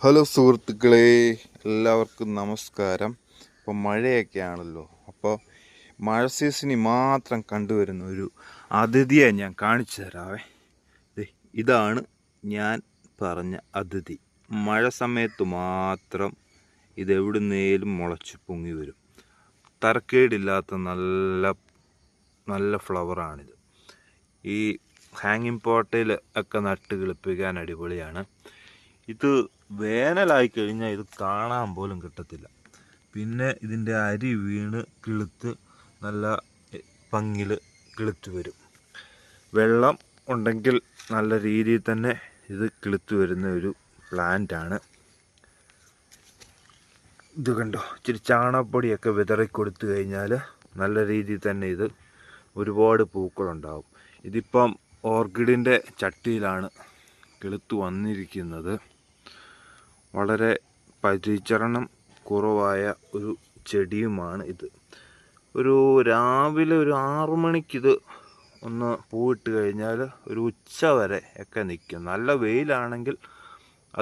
Hello സുഹൃത്തുക്കളെ, എല്ലാവർക്കും നമസ്കാരം. ഇപ്പോൾ മഴയൊക്കെയാണല്ലോ. അപ്പോൾ മഴ സീസണിൽ മാത്രം കണ്ടുവരുന്ന ഒരു അതിഥിയെ ഞാൻ കാണിച്ചു തരാവേ. ഇതാണ് ഞാൻ പറഞ്ഞ അതിഥി. മഴ സമയത്ത് മാത്രം ഇതെവിടുന്നേലും മുളച്ച് പൊങ്ങി വരും. തരക്കേടില്ലാത്ത നല്ല നല്ല ഫ്ലവറാണിത്. ഈ ഹാങ്ങിങ് പോട്ടയിൽ ഒക്കെ നട്ട് കിളിപ്പിക്കാൻ അടിപൊളിയാണ്. ഇത് വേനലായി കഴിഞ്ഞാൽ ഇത് കാണാൻ പോലും കിട്ടത്തില്ല. പിന്നെ ഇതിൻ്റെ അരി വീണ് കിളുത്ത് നല്ല ഭംഗിയിൽ കിളുത്ത് വരും. വെള്ളം ഉണ്ടെങ്കിൽ നല്ല രീതിയിൽ തന്നെ ഇത് കിളുത്ത് വരുന്ന ഒരു പ്ലാന്റാണ്. ഇത് കണ്ടോ, ഇച്ചിരി ചാണകപ്പൊടിയൊക്കെ വിതറി കൊടുത്തു കഴിഞ്ഞാൽ നല്ല രീതിയിൽ തന്നെ ഇത് ഒരുപാട് പൂക്കളുണ്ടാവും. ഇതിപ്പം ഓർക്കിഡിൻ്റെ ചട്ടിയിലാണ് കിളുത്ത് വന്നിരിക്കുന്നത്. വളരെ പരിചരണം കുറവായ ഒരു ചെടിയുമാണ് ഇത്. രാവിലെ 6 മണിക്കിത് ഒന്ന് പൂവിട്ട് കഴിഞ്ഞാൽ ഒരു ഉച്ച വരെ ഒക്കെ നിൽക്കും. നല്ല വെയിലാണെങ്കിൽ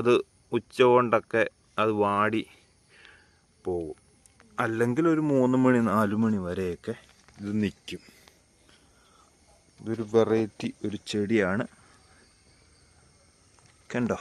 അത് ഉച്ച കൊണ്ടൊക്കെ അത് വാടി പോകും. അല്ലെങ്കിൽ ഒരു 3 മണി 4 മണി വരെയൊക്കെ ഇത് നിൽക്കും. ഇതൊരു വെറൈറ്റി ഒരു ചെടിയാണ്. കണ്ടോ?